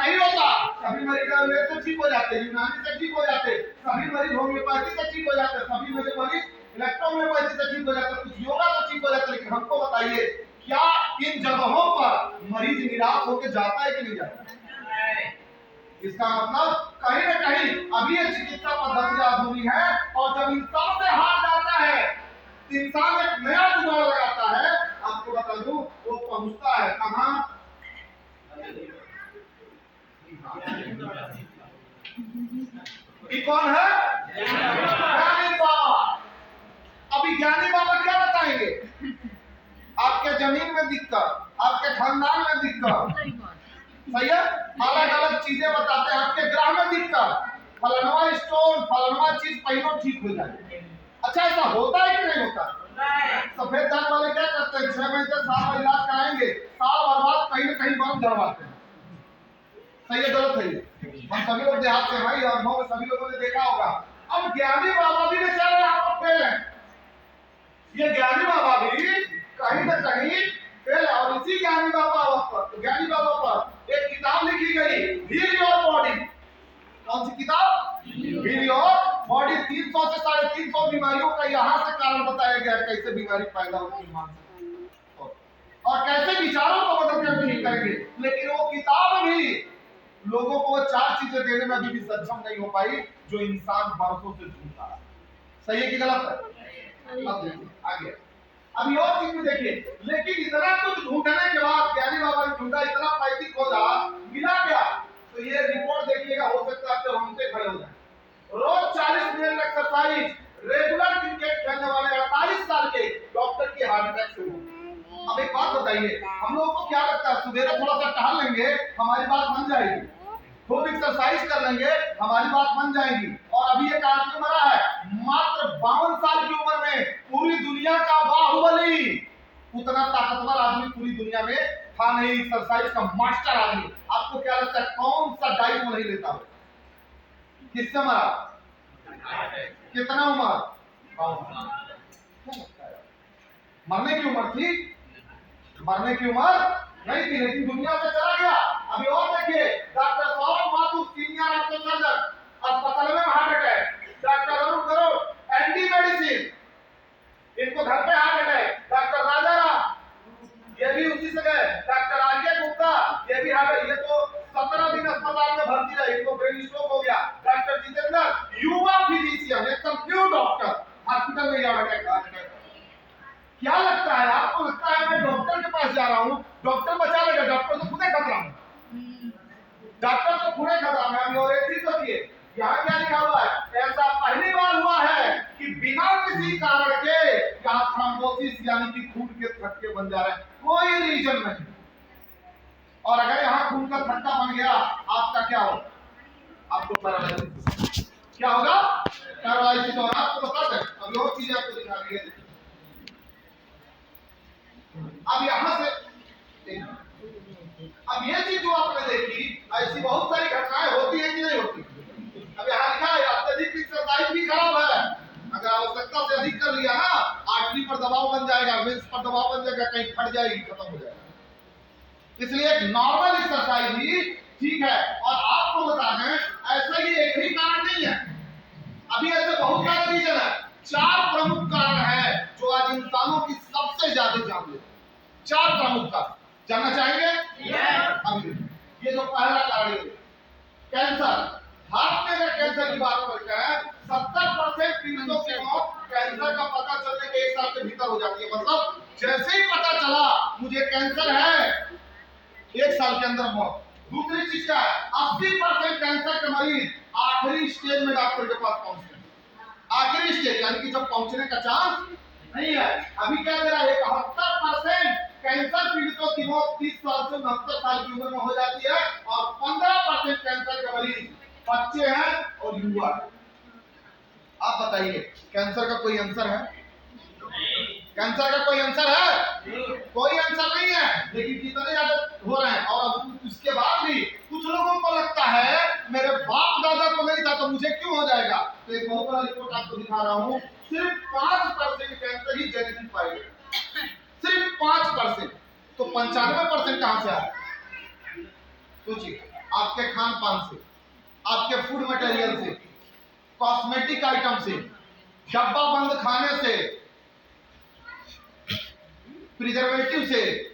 नहीं होता। सभी मरीज आयुर्वेद से ठीक हो जाते, यूनानी से ठीक हो जाते, सभी मरीज होम्योपैथी से ठीक हो जाते, सभी मरीज इलेक्ट्रोहोम्योपैथी से ठीक हो जाते, कुछ योगा से ठीक हो जाते। लेकिन हमको बताइए, क्या इन जगहों पर मरीज निराश होकर जाता है कि नहीं जाता? इसका मतलब कहीं न कहीं अभी ये चिकित्सा पद्धतियां अधूरी है। और जब इंसान से हार जाता है, इंसान एक नया जुगाड़ लगाता है। आपको बता दूं, वो पहुंचता है कहां? ये कौन है? ज्ञानी बाबा। अभी ज्ञानी बाबा क्या बताएंगे? आपके जमीन में दिक्कत, आपके खानदान में दिक्कत, सही है, अलग अलग चीजें बताते हैं। आपके ग्रह में दिक्कत, फलाना स्टोन, फलाना चीज पहले ठीक हो जाए। अच्छा, ऐसा होता है कि नहीं होता? सफेद दाग वाले क्या करते हैं, 6 महीने से साल का इलाज कराएंगे, साल भर बाद कहीं न कहीं बम जड़वाते हैं। सही है, गलत है? हम सभी लोग देहात से भाई, अनुभव में सभी लोगों ने देखा होगा। अब ज्ञानी बाबा भी बेचारे यहाँ पर फेल है। ये ज्ञानी बाबा भी कहीं न कहीं फेल है। और इसी ज्ञानी बाबा पर एक किताब लिखी गई, हील योर बॉडी। कौन सी किताब? Heal your body. 300 से 350 बीमारियों का यहाँ से कारण बताया गया, कैसे बीमारी पैदा होती है और कैसे विचारों को बदल कर ठीक करेंगे। लेकिन वो किताब भी लोगों को 4 चीजें देने में अभी भी सक्षम नहीं हो पाई, जो इंसान बरसों से ढूंढ रहा है। सही है कि गलत है? अब देखिए आगे, अभी और चीज भी देखिए। लेकिन इतना कुछ ढूंढने के बाद ज्ञानी बाबा ने ढूंढा, इतना पैसे खोजा, मिला क्या? तो ये रिपोर्ट देखिएगा, हो सकता है आप रोंगटे खड़े हो जाए। रोज 40 मिनट एक्सरसाइज, रेगुलर क्रिकेट खेलने वाले 48 साल के डॉक्टर की हार्ट अटैक से हुआ। अब एक बात बताइए, हम लोगों को क्या लगता है, सुबह थोड़ा सा टहल लेंगे हमारी बात बन जाएगी, खूब एक्सरसाइज कर लेंगे हमारी बात बन जाएगी। और अभी एक आदमी मरा है मात्र 52 साल की उम्र में, पूरी दुनिया का बाहुबली, उतना ताकतवर आदमी पूरी दुनिया में था नहीं, एक्सरसाइज का मास्टर आदमी। आपको क्या लगता है कौन सा डाइट वो नहीं लेता हो? किससे मरा? कितना उम्र? मरने की उम्र थी? मरने की उम्र नहीं थी, लेकिन दुनिया से चला गया। अभी और देखिए, doctor Saurabh Mathur, senior ortho surgeon, अस्पताल में heart attack. Doctor Arun crore, anti medicine, इनको घर पे हार्ट अटैक। डॉक्टर राजा राम, ये भी उसी से गए। डॉक्टर आर्य गुप्ता, ये भी हार्ट, ये तो 17 दिन अस्पताल में भर्ती रहे, इनको ब्रेन स्ट्रोक हो गया। डॉक्टर जितेंद्र, युवा फिजिशियन, एकदम न्यू डॉक्टर, हॉस्पिटल में हार्ट अटैक। क्या लगता है आपको? लगता है मैं डॉक्टर के पास जा रहा हूँ, डॉक्टर बचा लेगा? डॉक्टर तो खुदे खतरा में, डॉक्टर तो खुदे खतरा में। और एक चीज बताइए, यहाँ क्या लिखा हुआ है? ऐसा पहली बार हुआ है कि बिना किसी कारण के यहाँ थ्रोम्बोसिस यानी कि खून के थक्के बन जा रहे हैं, कोई रीजन नहीं। और अगर यहाँ खून का थक्का बन गया, आपका क्या होगा? आपको पैरालिसिस। क्या होगा? पैरालिसिस। और आपको बता दें, अभी और चीजें आपको दिखा रही है। अब यहां से अब ये चीज जो आपने देखी, ऐसी बहुत सारी घटनाएं होती है कि नहीं होती? अब यहाँ लिखा है अत्यधिक एक्सरसाइज भी खराब है। अगर आवश्यकता से अधिक कर लिया ना, आर्टरी पर दबाव बन जाएगा, वेन्स पर दबाव बन जाएगा, कहीं फट जाएगी, खत्म हो जाएगा। इसलिए एक नॉर्मल एक्सरसाइज ही ठीक है। और आपको बता दें, ऐसा ही एक ही कारण नहीं है, अभी ऐसे बहुत सारे रीजन है। 4 प्रमुख कारण है जो आज इंसानों की सबसे ज्यादा जान लेते। 4 प्रमुख कारण जानना चाहेंगे? अभी ये जो पहला कारण है कैंसर। हार्ट में अगर कैंसर की बात करते हैं, 70% पीड़ितों की मौत कैंसर का पता चलने के 1 साल के भीतर हो जाती है। मतलब जैसे ही पता चला मुझे कैंसर है, 1 साल के अंदर मौत। दूसरी चीज क्या है? 80% कैंसर के मरीज आखिरी स्टेज में डॉक्टर के पास पहुंचते हैं। आखिरी स्टेज यानी कि जब पहुंचने का चांस नहीं है। अभी क्या दे रहा है? 71% कैंसर पीड़ितों की मौत 30 साल से 69 साल की उम्र में हो जाती है। और 15% कैंसर के मरीज बच्चे हैं और युवा है। आप बताइए, कैंसर का कोई आंसर है? कैंसर का कोई आंसर है? कोई आंसर नहीं है। लेकिन कितने ज्यादा हो रहे हैं। और अब उसके बाद भी कुछ लोगों को लगता है मेरे बाप दादा को नहीं था तो मुझे क्यों हो जाएगा। तो एक बहुत बड़ा रिपोर्ट आपको दिखा रहा हूँ, सिर्फ 5% कैंसर ही जेनेटिक पाई गई, सिर्फ 5%। तो 95% कहां से आया? सोचिए, आपके खान पान से, आपके फूड मटेरियल से, कॉस्मेटिक आइटम से, डब्बा बंद खाने से, प्रिजर्वेटिव से,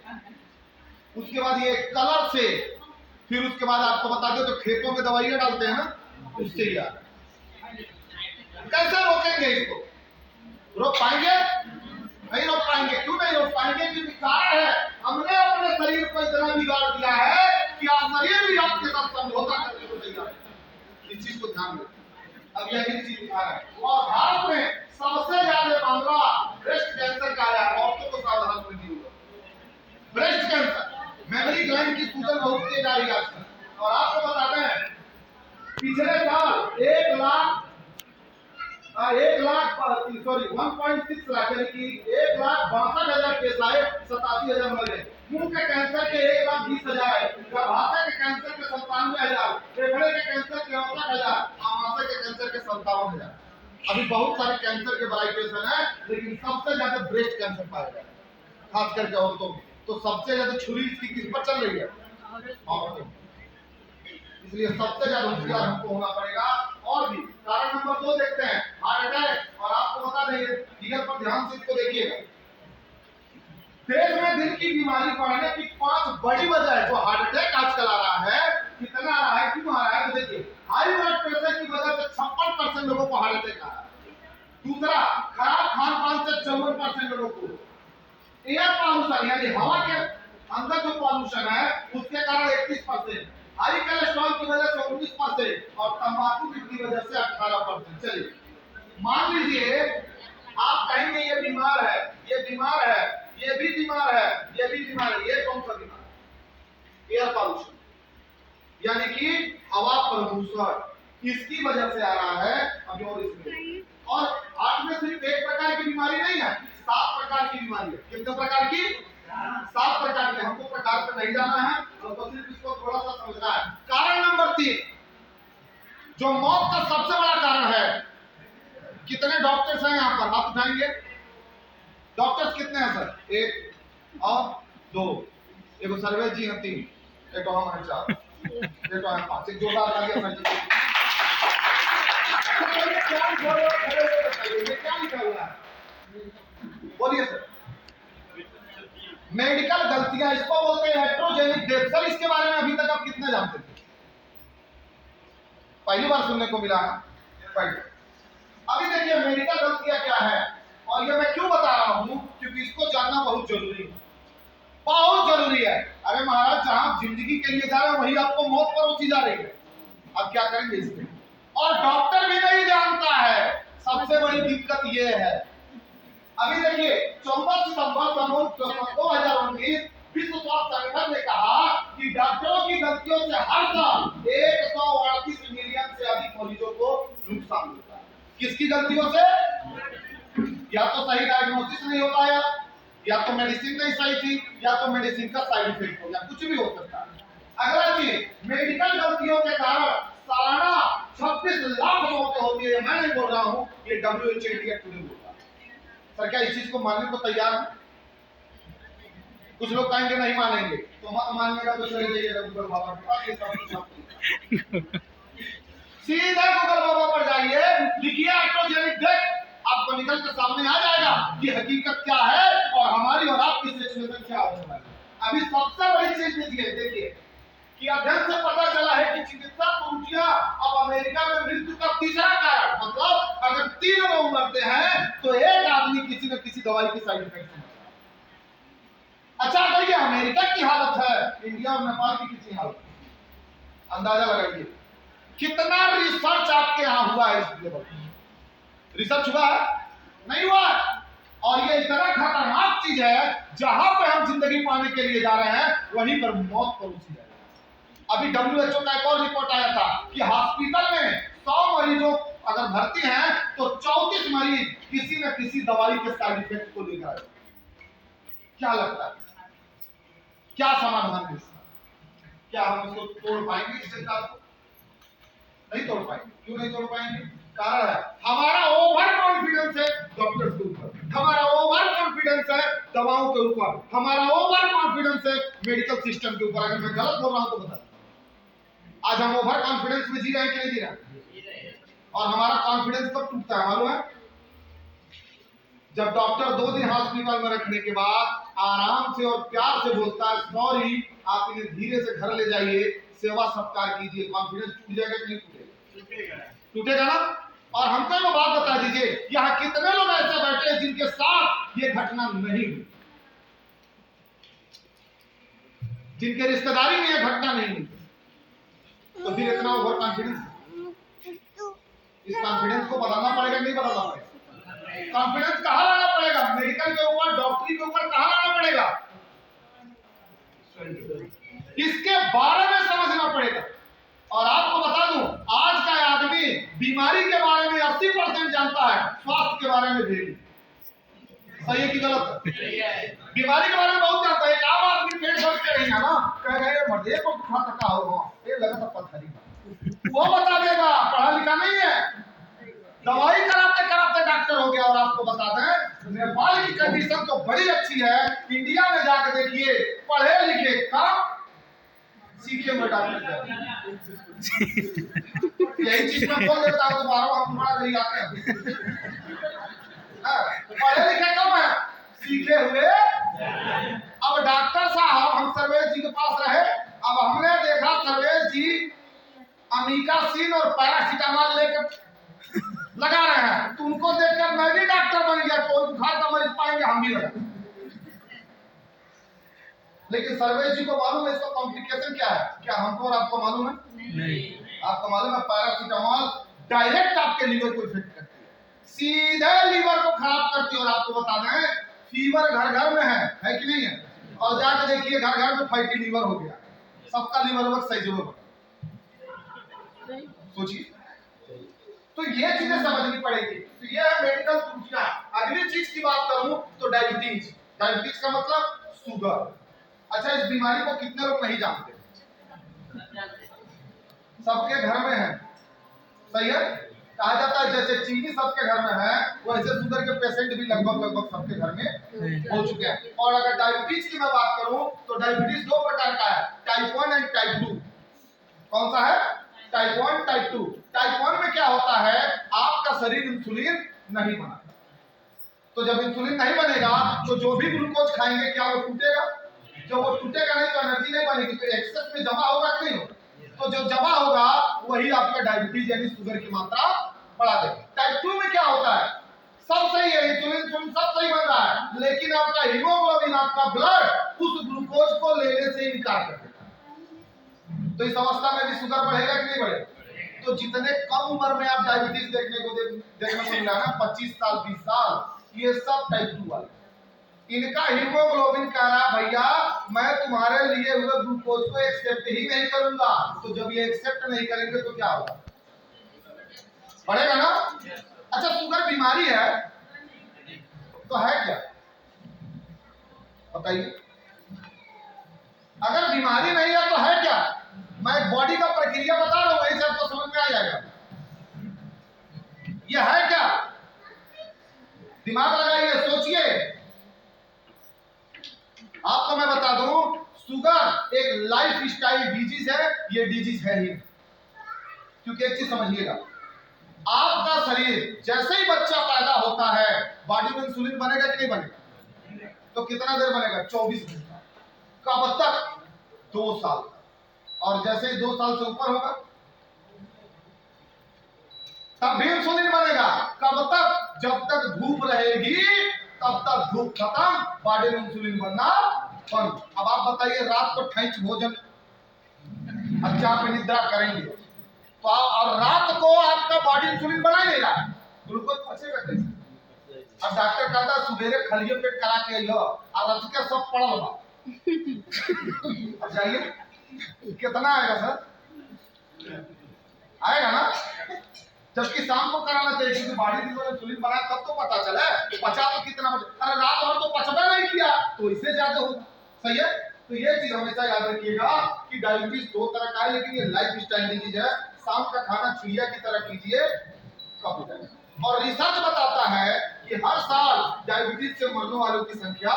उसके बाद ये कलर से, फिर उसके बाद आपको बता दो जो खेतों में दवाइयां डालते हैं ना, उससे ही आ रहा है। कैसे रोकेंगे इसको? रोक पाएंगे? नहीं रोक पाएंगे। क्यों नहीं रोक पाएंगे? क्योंकि कारण है हमने अपने शरीर को इतना बिगाड़ दिया है कि आप शरीर भी आपके साथ समझौता करने को तैयार है। इस चीज को ध्यान रखें। अब यही चीज दिखा रहा है। और भारत में सबसे ज्यादा मामला ब्रेस्ट कैंसर का है। औरतों को सावधान रहने की जरूरत। ब्रेस्ट कैंसर, मेमोरी ग्लैंड की सूजन बहुत तेज आ रही है आजकल। और आपको बताते हैं पिछले साल 1 लाख 1.6 लाख यानी कि 1,62,000 केस आए, 87,000 मर गए। मुंह के कैंसर के 1,20,000 है, गर्भाशय के कैंसर के 97,000, फेफड़े के कैंसर के 69,000, आमाशय के कैंसर के 57,000। अभी बहुत सारे कैंसर के वैरायटीज हैं, लेकिन सबसे ज्यादा ब्रेस्ट कैंसर पाया गया, खास करके औरतों में। तो सबसे ज्यादा छुरी इसकी किस पर चल रही है? औरतों। इसलिए सबसे ज्यादा होशियार हमको होना पड़ेगा। और भी कारण नंबर 2 देखते हैं, हार्ट अटैक। और आपको बता दें, फिगर पर ध्यान से इसको देखिएगा। देश में दिल की बीमारी बढ़ने की 5 बड़ी वजह है। जो हार्ट अटैक आजकल आ रहा है, कितना आ रहा है, क्यों आ रहा है? तो देखिए, हाई ब्लड प्रेशर की वजह से 56% लोगों को हार्ट अटैक आ रहा है। दूसरा, खराब खान पान से 54% लोगों को। एयर पॉल्यूशन यानी हवा के अंदर जो पॉल्यूशन है उसके कारण 31%, हाई कोलेस्ट्रॉल की वजह से 19% और तंबाकू की वजह से 18%। चलिए मान लीजिए आप कहेंगे ये बीमार है, ये बीमार है, ये भी बीमार है, ये भी बीमार है। ये कौन सा बीमार है? एयर पॉल्यूशन यानी कि हवा प्रदूषण, इसकी वजह से आ रहा है। अभी और इसमें और हार्ट में सिर्फ एक प्रकार की बीमारी नहीं है, 7 प्रकार की बीमारी है। कितने प्रकार की? 7 प्रकार की। हमको प्रकार पे नहीं जाना है, हमको सिर्फ इसको थोड़ा सा समझना है। कारण नंबर 3, जो मौत का सबसे बड़ा कारण है। कितने डॉक्टर्स हैं यहाँ पर? हाथ उठाएंगे। डॉक्टर्स कितने हैं सर? 1 और 2। एक सर्वे जी हैं 3, एक हम हैं 4, एक हम 5। एक जोरदार तालियां सर जी। क्या लिखा हुआ है? बोलिए सर। मेडिकल गलतियां, इसको बोलते हैं हेट्रोजेनिक डेथ। सर इसके बारे में अभी तक आप कितने जानते थे? पहली बार सुनने को मिला है। अभी देखिए मेडिकल गलतियां क्या है, और ये मैं क्यों बता रहा हूं, क्योंकि इसको जानना बहुत जरूरी है, बहुत जरूरी है। अरे महाराज, जहां जिंदगी के लिए जा रहे हैं वही आपको मौत परोसी जा रही है। अब क्या करेंगे इसमें? और डॉक्टर भी नहीं जानता है। सबसे बड़ी दिक्कत ये है। अभी देखिए 14 सितंबर 2019 विश्व स्वास्थ्य संगठन ने कहा कि डॉक्टरों की गलतियों से हर साल 138 मिलियन से अधिक मरीजों को नुकसान होता है। किसकी गलतियों से? या तो सही डायग्नोसिस नहीं हो पाया, या तो मेडिसिन नहीं सही थी, या तो मेडिसिन का साइड इफेक्ट हो गया, कुछ भी हो सकता है। अगला चीज, मेडिकल गलतियों के कारण सालाना 26 लाख मौतें होती है। मैं नहीं बोल रहा हूं, ये WHO इंडिया टुडे बोल रहा है। सर क्या इस चीज को मानने को तैयार है? कुछ लोग कहेंगे नहीं मानेंगे, तो मत मानिएगा तो चले जाइएगा गूगल बाबा के पास। ये सब कुछ सीधा गूगल बाबा पर जाइए, लिखिए हेट्रोजेनिक डेथ, आपको निकल के सामने आ जाएगा कि हकीकत क्या है और हमारी और आपकी सिचुएशन क्या होने वाली है। अभी सबसे बड़ी चीज देखिए कि अध्ययन से पता चला है कि चिकित्सा त्रुटियां अब अमेरिका में मृत्यु का तीसरा कारण। मतलब अगर 3 लोग मरते हैं तो एक आदमी किसी न किसी दवाई की साइड इफेक्ट से मरता है। अच्छा, अगर ये अमेरिका की हालत है, इंडिया और नेपाल की कितनी हालत है? अंदाजा लगाइए कितना रिसर्च आपके यहाँ हुआ है इस लेवल पर? रिसर्च हुआ है? नहीं हुआ। और ये इतना खतरनाक चीज है, जहां पे हम जिंदगी पाने के लिए जा रहे हैं वहीं पर मौत परोसी है। अभी WHO का एक और रिपोर्ट आया था कि हॉस्पिटल में 100 मरीजों अगर भर्ती हैं तो 34 मरीज किसी न किसी दवाई के साइड इफेक्ट को लेकर आए। क्या लगता है क्या समाधान है इसका? क्या हम इसको तोड़ पाएंगे? इस सिद्धांत को नहीं तोड़ पाएंगे। क्यों नहीं तोड़ पाएंगे? कारण है हमारा ओवर कॉन्फिडेंस है डॉक्टर्स के ऊपर, हमारा ओवर कॉन्फिडेंस है दवाओं के ऊपर, हमारा ओवर कॉन्फिडेंस है मेडिकल सिस्टम के ऊपर। अगर मैं गलत बोल रहा हूं तो बता। आज हम ओवर कॉन्फिडेंस में जी रहे हैं कि नहीं जी रहे? और हमारा कॉन्फिडेंस कब टूटता है मालूम है? जब डॉक्टर 2 दिन हॉस्पिटल में रखने के बाद आराम से और प्यार से बोलता है सॉरी, आप इन्हें धीरे से घर ले जाइए, सेवा सत्कार कीजिए। कॉन्फिडेंस टूट जाएगा कि नहीं टूटेगा? टूटेगा ना। और हमको वो बात बता दीजिए, यहाँ कितने लोग ऐसे बैठे हैं जिनके साथ ये घटना नहीं हुई, जिनके रिश्तेदारी में ये घटना नहीं हुई, तो फिर इतना ओवर कॉन्फिडेंस? इस कॉन्फिडेंस को बदलना पड़ेगा नहीं बदलना पड़ेगा? कॉन्फिडेंस कहाँ लाना पड़ेगा? मेडिकल के ऊपर, डॉक्टरी के ऊपर कहाँ लाना पड़ेगा? इसके बारे में समझना पड़ेगा। और आपको बता दूं, आज का आदमी बीमारी के बारे में 80% जानता है, स्वास्थ्य के बारे में भी। सही है कि गलत है? बीमारी के बारे में बहुत जानता है। एक आम आदमी पेट दर्द के रहेगा ना, कह गए मर्दे को बुखार थका हो, ये लगा था पत्थरी, वो बता देगा, पढ़ा लिखा नहीं है। दवाई कराते कराते डॉक्टर हो गया। और आपको बता दें, नेपाल की कंडीशन तो बड़ी अच्छी है, इंडिया में जाकर देखिए, पढ़े लिखे कम, सीखे हुए डॉक्टर। यही चीज मैं बोल देता हूँ, दोबारा हम तुम्हारा नहीं आते हैं। पढ़े लिखे कम है, सीखे हुए। अब डॉक्टर साहब, हम सर्वेश जी के पास रहे, अब हमने देखा सर्वेश जी अमीकासिन और पैरासिटामोल लेकर लगा रहे हैं, तो उनको देखकर मैं भी डॉक्टर बन गया। कोई बुखार का मरीज पाएंगे हम भी लगा। लेकिन सर्वेश जी को मालूम है इसका कॉम्प्लिकेशन क्या है? क्या हमको और आपको मालूम है? नहीं। आपको मालूम है पैरासिटामोल डायरेक्ट आपके लीवर को इफेक्ट करती है, सीधे लीवर को खराब करती है। और आपको बता दें, फीवर घर घर में है कि नहीं है? और जाकर देखिए, घर घर में फैटी लीवर हो गया, सबका लीवर वर्क सही जगह पर। सोचिए, तो ये चीजें समझनी पड़ेगी। तो ये है मेडिकल त्रुटियां। अगली चीज की बात करूं तो डायबिटीज। डायबिटीज का मतलब शुगर। अच्छा, इस बीमारी को कितने लोग नहीं जानते? सबके घर में है, सही है? कहा जाता है जैसे चीनी सबके घर में है, वैसे शुगर के पेशेंट भी लगभग सबके घर में हो चुके हैं। और अगर डायबिटीज की मैं बात करूं तो डायबिटीज 2 प्रकार का है, टाइप 1 एंड टाइप 2। कौन सा है? Type 1, type 2। टाइप 1 में क्या होता है, आपका शरीर इंसुलिन नहीं बनाता। तो जब इंसुलिन नहीं बनेगा तो जो भी ग्लूकोज खाएंगे क्या वो टूटेगा? जब वो टूटेगा नहीं तो एनर्जी नहीं बनेगी, तो एक्सेस में जमा होगा कि नहीं होगा? तो जो जमा होगा वही आपका डायबिटीज यानी शुगर की मात्रा बढ़ा देगा। टाइप 2 में क्या होता है, सब सही है, इंसुलिन सब सही बन रहा है, लेकिन आपका हीमोग्लोबिन, आपका ब्लड उस ग्लूकोज को लेने से इनकार कर देता है। तो इस अवस्था में भी शुगर बढ़ेगा कि नहीं बढ़ेगा? तो जितने कम उम्र में आप डायबिटीज देखने को मिला ना, 25 साल 20 साल, ये सब टाइप 2 वाले। इनका हीमोग्लोबिन कह रहा है भैया मैं तुम्हारे लिए हुए ग्लूकोज को एक्सेप्ट ही नहीं करूंगा। तो जब ये एक्सेप्ट नहीं करेंगे तो क्या होगा? बढ़ेगा ना। अच्छा, शुगर बीमारी है तो है क्या? बताइए। अगर बीमारी नहीं है तो है क्या? मैं बॉडी का प्रक्रिया बता रहा हूं, वही से आपको समझ में आ जाएगा। यह है क्या? दिमाग लगाइए, सोचिए। आपको मैं बता दूं, शुगर एक लाइफ स्टाइल डिजीज है, ये डिजीज है ही। क्योंकि एक चीज समझिएगा, आपका शरीर जैसे ही बच्चा पैदा होता है, बॉडी में इंसुलिन बनेगा कि नहीं बनेगा? तो कितना देर बनेगा? 24 घंटा। कब तक? 2 साल। और जैसे ही 2 साल से ऊपर होगा तब भी इंसुलिन बनेगा। कब तक? जब तक धूप रहेगी तब तक धूप खत्म, बॉडी में इंसुलिन बनना बंद। अब आप बताइए, रात को ठंड भोजन अच्छा पे निद्रा करेंगे तो और रात को आपका बॉडी इंसुलिन बना ही नहीं रहा, ग्लूकोज पचेगा कैसे? अब डॉक्टर कहता है सुबेरे खलिए पेट करा के आइयो, और रात के सब पड़ल बा। अब जाइए, कितना आएगा सर? आएगा ना। जबकि शाम को कराना चाहिए, क्योंकि बॉडी में इंसुलिन बना तब तो पता चले पचा तो कितना बचे। अरे रात भर तो पचबे नहीं किया तो इससे ज्यादा होगा। सही है? तो ये चीज हमेशा याद रखिएगा कि डायबिटीज 2 तरह का है, लेकिन ये लाइफ स्टाइल डिजीज है। शाम का खाना चिड़िया की तरह कीजिए, कब हो जाएगा। और रिसर्च बताता है कि हर साल डायबिटीज से मरने वालों की संख्या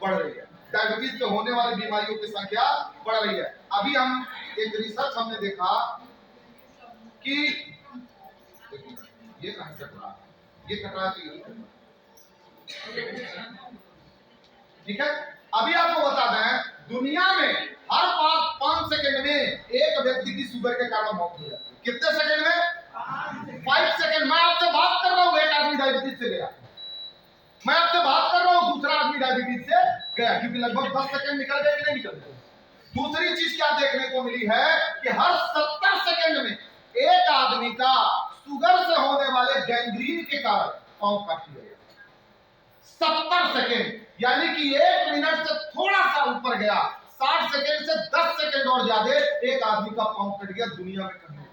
बढ़ रही है, डायबिटीज से होने वाली बीमारियों की संख्या बढ़ रही है। अभी हम एक रिसर्च हमने देखा कि ये कहां कट रहा है, ये कट रहा है, ठीक है। अभी आपको बता दें, दुनिया में हर 5 सेकंड में एक व्यक्ति की शुगर के कारण मौत हो जाती है। कितने सेकंड में? 5 सेकंड। मैं आपसे बात कर रहा हूं, एक आदमी डायबिटीज से गया, मैं आपसे बात कर रहा हूं, दूसरा आदमी डायबिटीज से गया, क्योंकि लगभग 10 सेकंड निकल गए कि नहीं निकल गए। दूसरी चीज क्या देखने को मिली है कि हर 70 सेकंड में एक आदमी का शुगर से होने वाले गैंग्रीन के कारण पांव काट लिया गया। 70 सेकंड, यानी कि 1 मिनट से थोड़ा सा ऊपर गया, 60 सेकंड से 10 सेकंड और ज्यादा एक आदमी का पांव कट गया दुनिया में करने।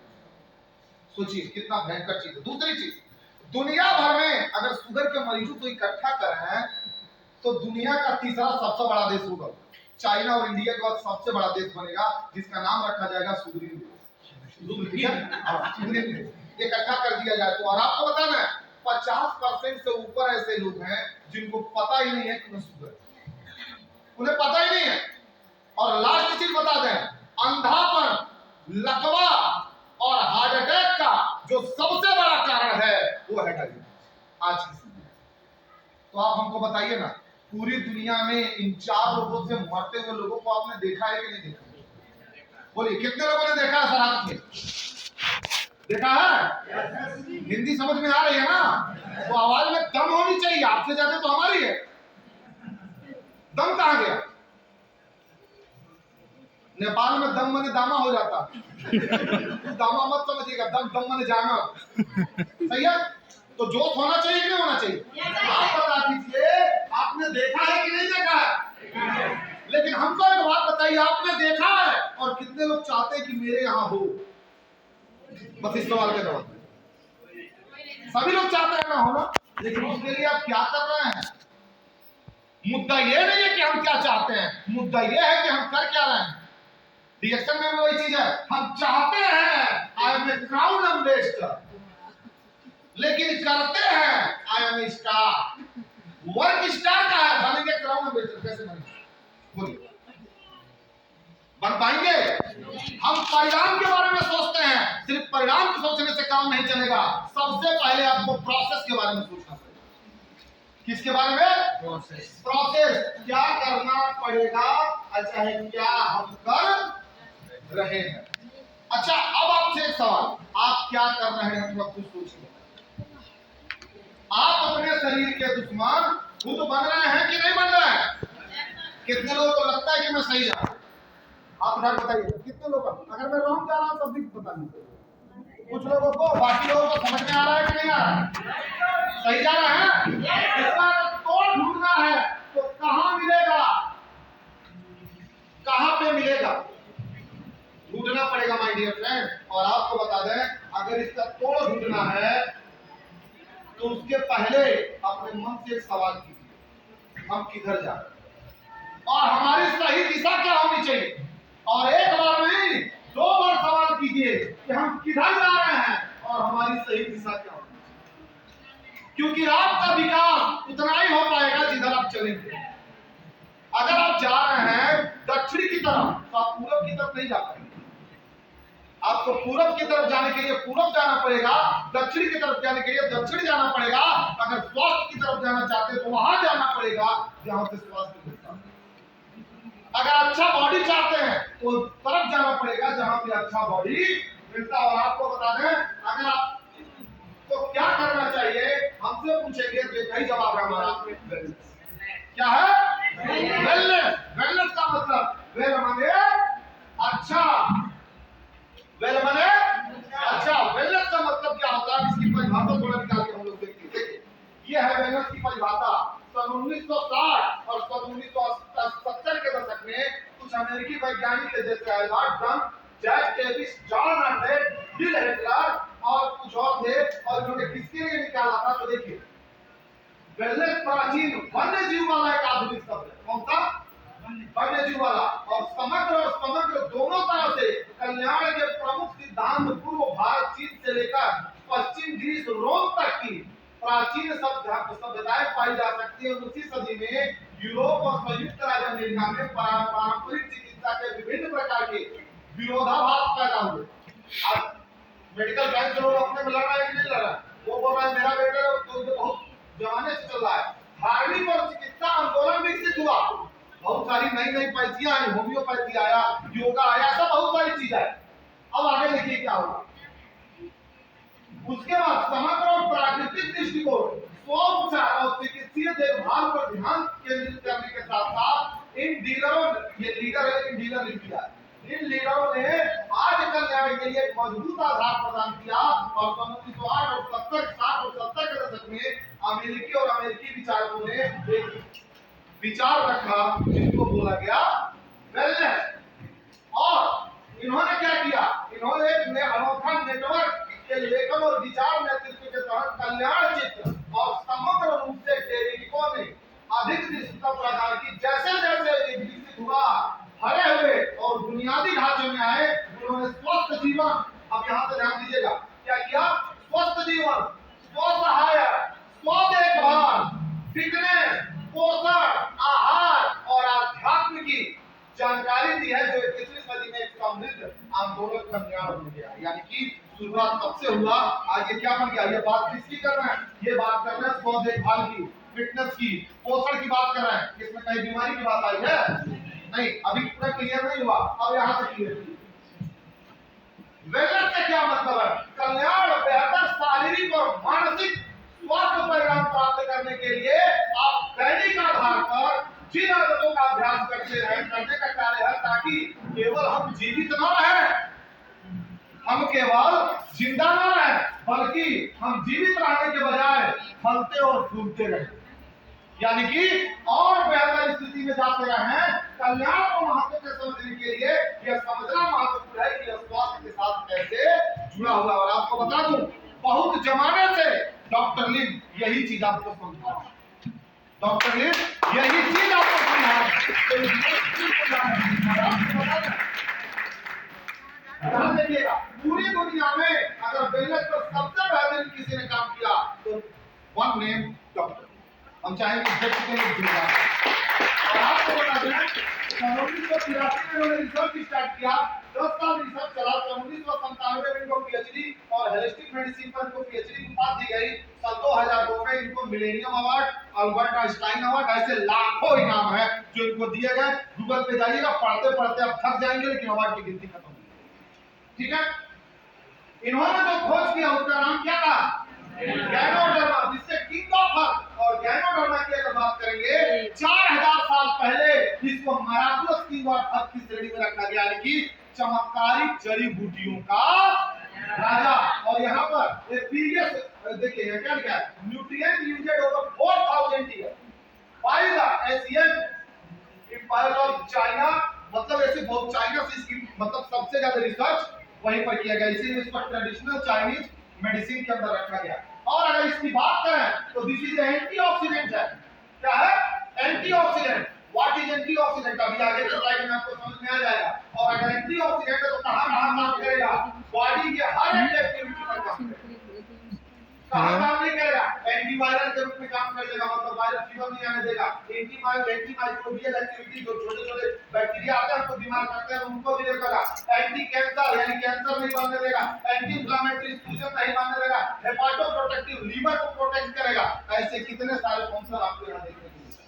सोचिए कितना भयंकर चीज है। दूसरी चीज, दुनिया भर में अगर शुगर के मरीजों को इकट्ठा करें तो दुनिया का तीसरा सबसे बड़ा देश होगा। चाइना और इंडिया के बाद सबसे बड़ा देश बनेगा, जिसका नाम रखा जाएगा सुग्रीव देश। इकट्ठा कर दिया जाए तो। और आपको बता दें, 50% से ऊपर ऐसे लोग हैं जिनको पता ही नहीं है कि उन्हें शुगर, उन्हें पता ही नहीं है। और लास्ट चीज बता दें, अंधापन, लकवा और हार्ट अटैक का जो सबसे बड़ा कारण है वो है डायबिटीज आज की समय। तो आप हमको बताइए ना, पूरी दुनिया में इन 4 लोगों से मरते हुए लोगों को आपने देखा है कि नहीं देखा? बोलिए कितने लोगों ने देखा है सर? हाथ में देखा है? हिंदी समझ में आ रही है ना? तो आवाज में दम होनी चाहिए, आपसे ज्यादा तो हमारी है। दम कहां गया? नेपाल में दम मने दामा हो जाता। दामा मत समझिएगा, दम मने जाना। सही है? तो जोश होना चाहिए कि नहीं होना चाहिए? आप बता दीजिए, आपने देखा है कि नहीं देखा है? लेकिन हमको एक बात बताइए, आपने देखा है और कितने लोग चाहते हैं कि मेरे यहां हो? बस इस सवाल के जवाब। सभी लोग चाहते हैं ना होना, लेकिन उसके लिए आप क्या कर रहे हैं? मुद्दा ये नहीं है कि हम क्या चाहते हैं, मुद्दा ये है कि हम कर क्या रहे हैं। रिएक्शन में वही चीज है, हम चाहते हैं I am a crown ambassador, लेकिन करते हैं I am a star. Work star का है, बनेंगे क्राउन एम्बेसडर कैसे बनेंगे? बोलिए बन पाएंगे? हम परिणाम के बारे में सोचते हैं, सिर्फ परिणाम के सोचने से काम नहीं चलेगा। सबसे पहले आपको प्रोसेस के बारे में सोचना पड़ेगा। किसके बारे में? प्रोसेस। क्या करना पड़ेगा, अच्छा है क्या हम कर रहे हैं। अच्छा, अब आपसे एक सवाल, आप क्या कर रहे हैं थोड़ा खुद सोचिए। आप अपने शरीर के दुश्मन खुद बन रहे हैं कि नहीं बन रहे हैं? कितने लोगों को लगता है कि मैं सही जा रहा हूं? आप इधर बताइए, कितने लोग? अगर मैं रॉन्ग जा रहा हूं तब भी पता नहीं। कुछ लोगों को, बाकी लोगों को समझ में आ रहा है कि नहीं आ रहा है? सही जा रहा है? इसका तोड़ ढूंढना है तो कहां मिलेगा, कहां पे मिलेगा? ढूंढना पड़ेगा माय डियर फ्रेंड। और आपको बता दें, अगर इसका तोड़ ढूंढना है तो उसके पहले अपने मन से एक सवाल कीजिए, हम किधर जा रहे हैं और हमारी सही दिशा क्या होनी चाहिए। और एक बार नहीं, 2 बार सवाल कीजिए कि हम किधर जा रहे हैं और हमारी सही दिशा क्या होनी चाहिए। क्योंकि आपका विकास उतना ही हो पाएगा जिधर आप चलेंगे। अगर आप जा रहे हैं दक्षिण की तरफ तो आप पूरब की तरफ नहीं जा पाएंगे। आपको पूरब की तरफ जाने के लिए पूरब जाना पड़ेगा, दक्षिण की तरफ जाने के लिए दक्षिण जाना पड़ेगा। अगर स्वास्थ्य की तरफ जाना चाहते हैं तो वहां जाना पड़ेगा जहां से स्वास्थ्य मिलता है। अगर अच्छा बॉडी चाहते हैं तो तरफ जाना पड़ेगा जहां पे अच्छा बॉडी मिलता है। और आपको बता दें, अगर आप तो क्या करना चाहिए, हमसे पूछेंगे तो एक ही जवाब है हमारा, क्या है? वेलनेस। वेलनेस का मतलब वेल माने अच्छा, वेल माने अच्छा। वेलनेस का मतलब क्या होता है, इसकी परिभाषा थोड़ा निकाल के हम लोग देखिए। ये है वेलनेस की परिभाषा। सन 1960 और सन 1970 के दशक में कुछ अमेरिकी वैज्ञानिक थे, जैसे Albert Dunn, Jack Davis, John Hunted, Bill Headler और कुछ और थे। और इन्होंने किसके लिए निकाला था तो देखिए, वेलनेस प्राचीन वन्य जीव वाला एक आधुनिक शब्द है। कौन सा? वन्य जीव वाला। और समग्र दोनों तरह से कल्याण के प्रमुख सिद्धांत पूर्व भारत, चीन से लेकर पश्चिम ग्रीस, रोम तक की प्राचीन सभ्यताएं पाई जा सकती है। उसी सदी में यूरोप और संयुक्त राज्य अमेरिका में पारंपरिक चिकित्सा के विभिन्न प्रकार के नाम लो। अब मेडिकल साइंस लोग अपने में लड़ रहा है कि नहीं लड़ रहा है? वो बोल रहा है मेरा बेटा तो बहुत जमाने से चल रहा है। धार्मिक और चिकित्सा आंदोलन विकसित हुआ, बहुत सारी नई नई पैथियां आई, होम्योपैथी आया, योगा आया, सब बहुत सारी चीज आई। अब आगे देखिए क्या होगा। उसके बाद समग्र और प्राकृतिक दृष्टिकोण, स्वोपचार और चिकित्सीय देखभाल पर ध्यान केंद्रित करने के साथ साथ इन डीलरों, ये लीडर है, इन डीलर लिख दिया, इन लीडरों ने आज कल्याण के लिए एक मजबूत आधार प्रदान किया और 1960 और 70 के दशक में अमेरिकी और अमेरिकी विचारकों ने एक विचार रखा जिसको बोला गया वेलनेस। और इन्होंने क्या किया, इन्होंने एक अनोखा नेटवर्क के लेखन और विचार नेतृत्व के तहत कल्याण चित्र और समग्र रूप से टेरिको ने अधिक दृश्यता प्रदान की। जैसे जैसे ये विकसित हुआ, हरे हुए और बुनियादी ढांचे में आए, उन्होंने स्वस्थ जीवन, अब यहाँ से ध्यान दीजिएगा, क्या किया? स्वस्थ जीवन, स्वसहाय, स्व देखभाल, फिटनेस, पोषण, आहार और आध्यात्म की जानकारी दी है, जो 21वीं सदी में एक समृद्ध आंदोलन का निर्माण हो गया। यानी कि शुरुआत तब से हुआ, आज ये क्या बन गया? ये बात किसकी कर रहे हैं? ये बात कर रहे हैं स्व देखभाल की, फिटनेस की, पोषण की बात कर रहे हैं। इसमें कहीं बीमारी की बात आई है? नहीं, अभी पूरा क्लियर नहीं हुआ, अब यहाँ से क्लियर। वेलनेस से क्या मतलब है? कल्याण, बेहतर शारीरिक और मानसिक स्वास्थ्य परिणाम प्राप्त करने के लिए आप दैनिक आधार पर जिन आदतों का अभ्यास करने का कार्य है, ताकि केवल हम जीवित न रहें, हम केवल जिंदा न रहें, बल्कि हम जीवित रहने के बजाय फलते और फूलते रहें, यानी कि और बेहतर स्थिति में जाते रहें। कल्याण को महत्व से समझने के लिए यह समझना महत्वपूर्ण है कि स्वास्थ्य के साथ कैसे जुड़ा हुआ है। और आपको बता दूं, बहुत जमाने से डॉक्टर लिन यही चीज आपको समझा रहा है, डॉक्टर लिन यही चीज आपको समझा रहा है। ध्यान देखिएगा, पूरी दुनिया में अगर वेलनेस पर सबसे बेहतरीन किसी ने काम किया तो वन नेम डॉक्टर, हम चाहेंगे व्यक्ति के लिए जुड़ा। और आपको बता दें, 1983 में उन्होंने रिसर्च स्टार्ट किया, 10 साल रिसर्च चला, 1997 में इनको पीएचडी और होलिस्टिक मेडिसिन पर इनको पीएचडी की उपाधि दी गई। सन 2002 में इनको millennium award, Albert Einstein award, ऐसे लाखों इनाम है जो इनको दिए गए। गूगल पे जाइएगा, पढ़ते पढ़ते आप थक जाएंगे, लेकिन अवार्ड की गिनती खत्म। ठीक है, इन्होंने जो खोज किया उसका नाम क्या था? गैनोडर्मा, जिससे किंग ऑफ हर्ब। और गैनोडर्मा की अगर बात करेंगे, 4000 साल पहले इसको मिराकुलस किंग ऑफ हर्ब की श्रेणी में रखा गया, यानी कि चमत्कारिक जड़ी बूटियों का राजा। और यहाँ पर एक पीरियड देखिए क्या लिखा है, nutrient used over 4000 year by the Asian empire of China. मतलब ऐसे बहुत, चाइना से इसकी मतलब सबसे ज्यादा रिसर्च वहीं पर किया गया, इसीलिए इसको ट्रेडिशनल चाइनीज मेडिसिन के अंदर रखा गया। और अगर इसकी बात करें तो दिस इज एंटीऑक्सीडेंट है। क्या है? एंटीऑक्सीडेंट। What is antioxidant? अभी आगे के स्लाइड में आपको समझ में आ जाएगा। और अगर एंटीऑक्सीडेंट है तो कहां-कहां काम करेगा? बॉडी के हर एक एक्टिविटी पर काम करेगा। कहां काम नहीं करेगा? एंटीवायरल के रूप में काम करेगा, मतलब वायरस फीवर नहीं आने देगा। एंटीमाइक्रोबियल एक्टिविटी, जो छोटे-छोटे बैक्टीरिया आते हैं, हमको बीमार करते हैं, उनको भी रोकेगा। एंटी कैंसर, यानी कैंसर नहीं बनने देगा। एंटी इंफ्लेमेटरी, सूजन नहीं बनने देगा। हेपाटो प्रोटेक्टिव, लीवर को प्रोटेक्ट करेगा। ऐसे कितने सारे फंक्शन आपको यहां देखने को मिलेंगे।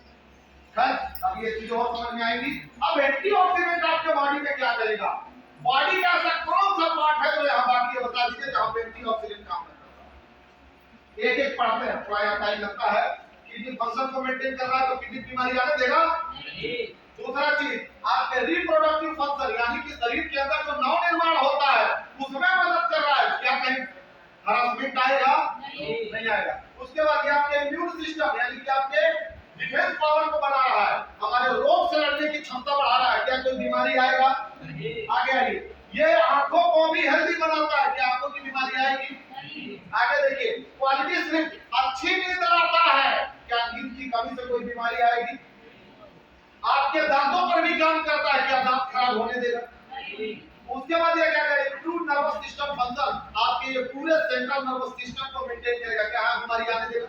खैर, अब ये चीजें और समझ में आएंगी। अब एंटीऑक्सीडेंट आपके बॉडी में क्या करेगा? बॉडी का ऐसा कौन सा पार्ट है जो यहाँ बाकी है, बता दीजिए, जहां पे एंटीऑक्सीडेंट काम करता है। एक एक पढ़ते हैं, थोड़ा यहाँ टाइम लगता है। किडनी फंक्शन को मेंटेन कर रहा है तो किडनी बीमारी आने देगा नहीं। दूसरा चीज, आपके रिप्रोडक्टिव फंक्शन, यानी कि शरीर के अंदर जो नव निर्माण होता है उसमें मदद कर रहा है। क्या कहीं हरासमेंट आएगा? नहीं आएगा। उसके बाद ये आपके इम्यून सिस्टम, यानी कि आपके डिफेंस पावर को बना रहा है, हमारे रोग से लड़ने की क्षमता बढ़ा रहा है। क्या कोई बीमारी आएगा? आगे आइए। ये आंखों को भी हेल्दी बनाता है। क्या आंखों की बीमारी आएगी? आगे देखिए, क्वालिटी स्लीप, अच्छी नींद लाता है। क्या नींद की कमी से कोई बीमारी आएगी? आपके दांतों पर भी काम करता है। क्या दांत खराब होने देगा? उसके बाद ये क्या करेगा? इंप्रूव नर्वस सिस्टम फंक्शन, आपके ये पूरे सेंट्रल नर्वस सिस्टम को मेंटेन करेगा। क्या बीमारी आने देगा?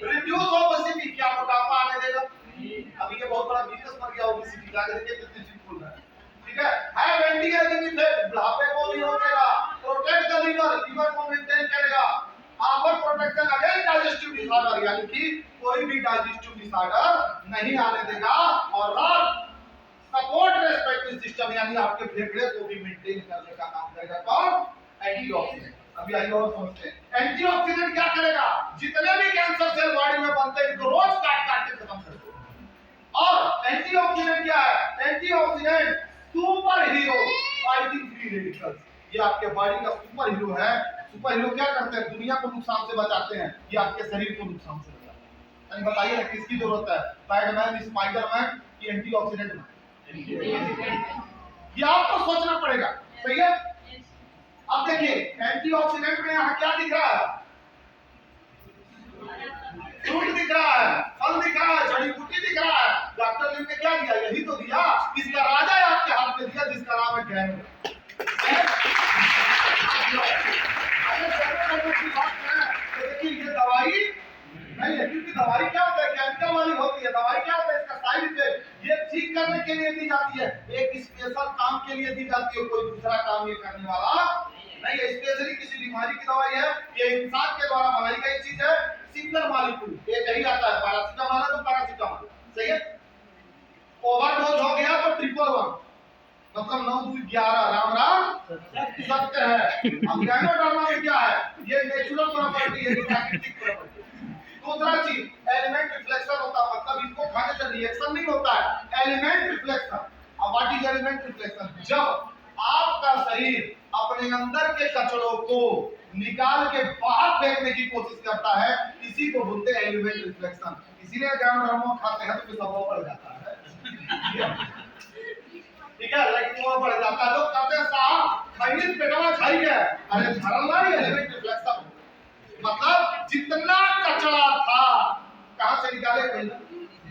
रिड्यूस ओबेसिटी, क्या मोटापा आने देगा? अभी ये बहुत बड़ा बिजनेस बन गया ओबेसिटी, आगे देखिए कितनी सिंपल है। ठीक है, एंटी एजिंग इफेक्ट, बुढ़ापे को भी यानी कि कोई भी डाइजेस्टिव डिसऑर्डर नहीं आने देगा। और सपोर्ट रेस्पिरेटरी सिस्टम यानी आपके फेफड़े को भी मेंटेन करने का काम करेगा कौन? एंटीऑक्सीडेंट। अभी आइए और समझते हैं एंटीऑक्सीडेंट क्या करेगा। जितने भी कैंसर सेल बॉडी में बनते हैं इनको रोज काट काट के खत्म कर देगा। और एंटीऑक्सीडेंट क्या है? Antioxidant super hero fighting free radicals, ये आपके बॉडी का सुपर हीरो है। सुपर हीरो क्या करते हैं? दुनिया को नुकसान से बचाते हैं, ये आपके शरीर को नुकसान से बचाते हैं। बताइए ना किसकी जरूरत है? बैटमैन, स्पाइडरमैन की एंटीऑक्सीडेंट में? ये आपको सोचना पड़ेगा, सही है। अब देखिए एंटीऑक्सीडेंट में यहाँ क्या दिख रहा है? फ्रूट दिख रहा है, फल दिख रहा है, जड़ी बूटी दिख रहा है। डॉक्टर ने क्या दिया? यही तो दिया। इसका राजा है आपके हाथ में दिया, जिसका नाम है गैन। देखिए ये दवाई नहीं है, क्योंकि दवाई क्या होता है? केमिकल वाली होती है। दवाई क्या होता है? इसका साइड इफेक्ट ये ठीक करने के लिए दी जाती है, एक स्पेशल काम के लिए दी जाती है। कोई दूसरा काम ये करने वाला नहीं है। स्पेशली किसी बीमारी की दवाई है, ये इंसान के द्वारा बनाई गई चीज है। सिंगल मॉलिक्यूल ये यही आता है। पैरासिटामोल है तो पैरासिटामोल, सही है। ओवरडोज हो गया तो ट्रिपल वन, मतलब 9 2 11 राम राम सत्य है। अब गैनोडर्मा में क्या है? ये नेचुरल प्रॉपर्टी है, प्राकृतिक प्रॉपर्टी। दूसरा चीज एलिमेंट रिफ्लेक्शन होता है, मतलब इसको खाने से रिएक्शन नहीं होता है, एलिमेंट रिफ्लेक्शन। अब व्हाट इज एलिमेंट रिफ्लेक्शन? जब आपका शरीर अपने अंदर के कचरों को निकाल के बाहर फेंकने की कोशिश करता है, इसी को बोलते हैं एलिमेंट रिफ्लेक्शन। इसीलिए गैनोडर्मा खाते हैं तो पेशाब बढ़ जाता है, ठीक है, लेकिन वो बढ़ जाता है। लोग कहते हैं साहब खाइए पेटवा खाई गया, अरे धरना ही एलिमेंट रिफ्लेक्शन, मतलब जितना कचरा था कहां से निकाले?